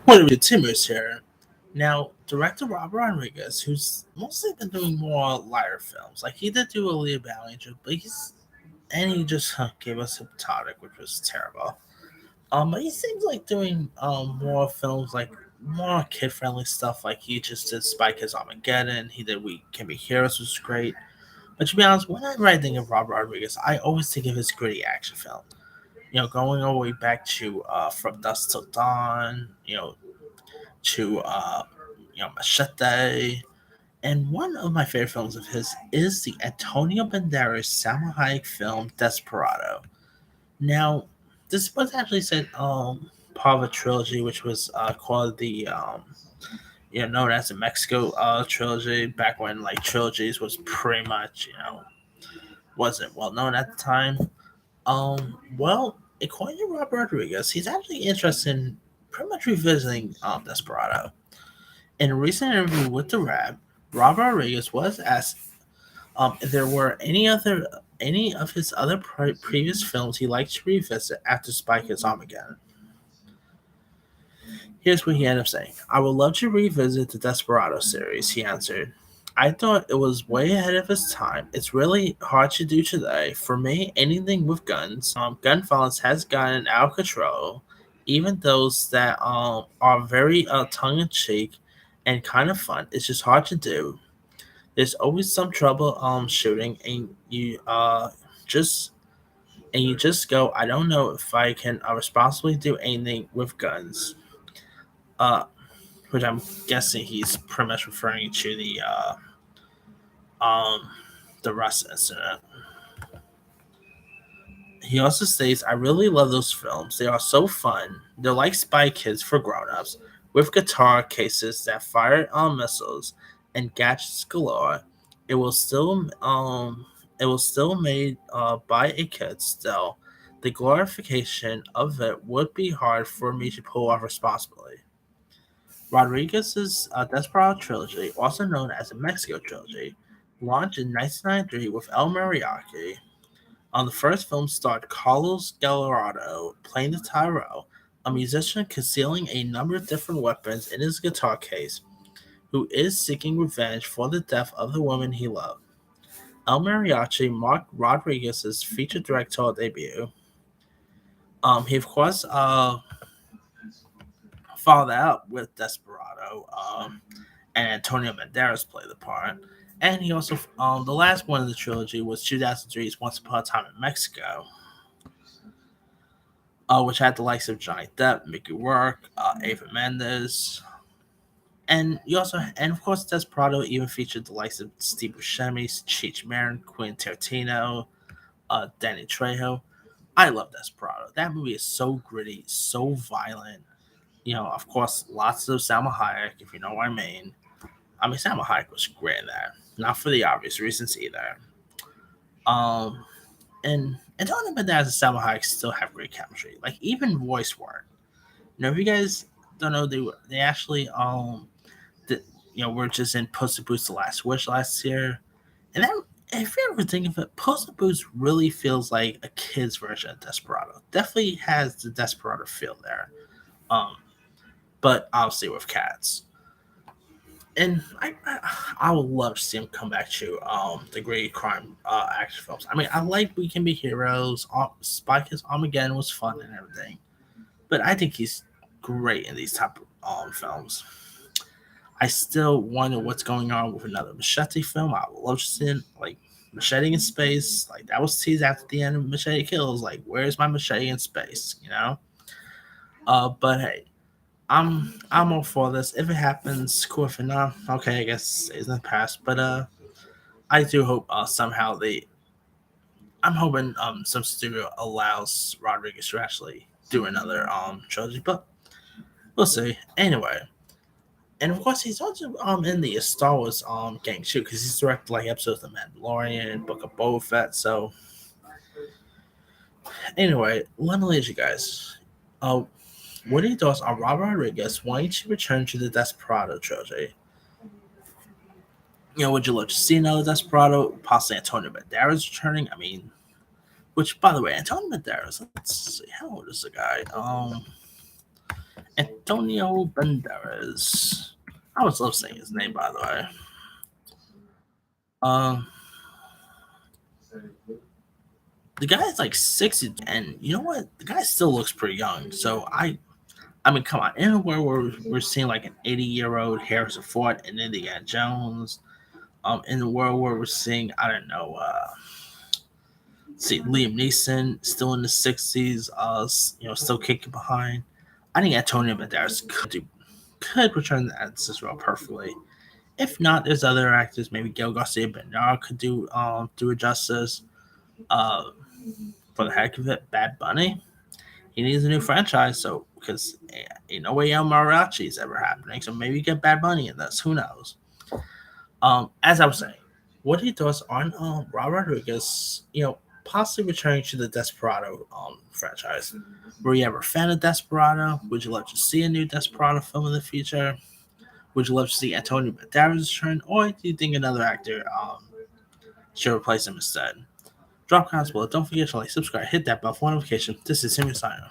What are we Timmers here? Now, director Robert Rodriguez, who's mostly been doing more lighter films, like he did do a Leah Ballinger, but he just gave us Hypnotic, which was terrible. But he seems like doing more films like more kid friendly stuff. Like he just did Spy Kids Armageddon. He did We Can Be Heroes, which was great. But to be honest, whenever I think of Robert Rodriguez, I always think of his gritty action film. Going all the way back to From Dusk Till Dawn. To Machete. And one of my favorite films of his is the Antonio Banderas Salma Hayek film Desperado. Now, this was actually said part of a trilogy, which was called the known as the Mexico trilogy. Back when like trilogies was pretty much wasn't well known at the time. Well, according to Robert Rodriguez, he's actually interested in pretty much revisiting Desperado. In a recent interview with the Rap, Robert Rodriguez was asked if there were any of his other previous films he liked to revisit after Spike is Armageddon. Here's what he ended up saying: "I would love to revisit the Desperado series." He answered, "I thought it was way ahead of its time. It's really hard to do today. For me, anything with guns, gun violence has gotten out of control. Even those that are very tongue in cheek and kind of fun. It's just hard to do. There's always some trouble shooting, and just you just go. I don't know if I can responsibly do anything with guns." Uh, which I'm guessing he's pretty much referring to um the Russ incident. He also states, "I really love those films. They are so fun. They're like Spy Kids for grown-ups, with guitar cases that fire missiles and gadgets galore. It was still made by a kid. Still, the glorification of it would be hard for me to pull off responsibly." Rodriguez's Desperado trilogy, also known as the Mexico trilogy, launched in 1993 with El Mariachi. The first film starred Carlos Gallardo playing the Tyro, a musician concealing a number of different weapons in his guitar case, who is seeking revenge for the death of the woman he loved. El Mariachi marked Rodriguez's feature directorial debut. He of course followed that up with Desperado, and Antonio Banderas played the part. And he also, the last one of the trilogy was 2003's Once Upon a Time in Mexico, which had the likes of Johnny Depp, Mickey Rourke, Ava Mendes, and of course, Desperado even featured the likes of Steve Buscemi, Cheech Marin, Quentin Tarantino, Danny Trejo. I love Desperado. That movie is so gritty, so violent. Of course, lots of Salma Hayek, if you know what I mean. Salma Hayek was great in that. Not for the obvious reasons either. Um, and Tony Banderas and Salma Hayek still have great chemistry. Like even voice work. If you guys don't know, they actually the, were just in Puss in Boots: The Last Wish last year, and that. If you ever think of it, Puss in Boots really feels like a kid's version of Desperado. Definitely has the Desperado feel there. Um, but obviously with cats. And I would love to see him come back to the great crime action films. I like We Can Be Heroes. Spy Kids Armageddon was fun and everything, but I think he's great in these type of films. I still wonder what's going on with another Machete film. I would love to see it, like Machete in space. Like that was teased after the end of Machete Kills. Like, where's my Machete in space? But hey, I'm all for this. If it happens, cool. If not, okay, I guess it's in the past. But I do hope somehow I'm hoping some studio allows Rodriguez to actually do another trilogy, but we'll see. Anyway, and of course he's also in the Star Wars gang too, because he's directed like episodes of The Mandalorian, Book of Boba Fett. So anyway, let me leave you guys. What are your thoughts on Robert Rodriguez wanting to return to the Desperado trilogy? Would you love to see another Desperado? Possibly Antonio Banderas returning? Which, by the way, Antonio Banderas. Let's see, how old is the guy? Antonio Banderas. I always love saying his name, by the way. Um, the guy is like 60, and you know what? The guy still looks pretty young. So I mean, come on. In a world where we're seeing like an 80-year-old Harrison Ford and Indiana Jones, in the world where we're seeing, I don't know, see Liam Neeson still in the 60s, still kicking behind. I think Antonio Banderas could return this role perfectly. If not, there's other actors. Maybe Gail Garcia Bernal could do it justice. Uh, for the heck of it, Bad Bunny. He needs a new franchise, so because no way El Mariachi is ever happening, so maybe get Bad Bunny in this. Who knows? As I was saying, what he does on Rob Rodriguez, possibly returning to the Desperado franchise. Were you ever a fan of Desperado? Would you love to see a new Desperado film in the future? Would you love to see Antonio Banderas return, or do you think another actor should replace him instead? Drop comments below. Don't forget to like, subscribe, hit that bell for notification. This is Simon Signer.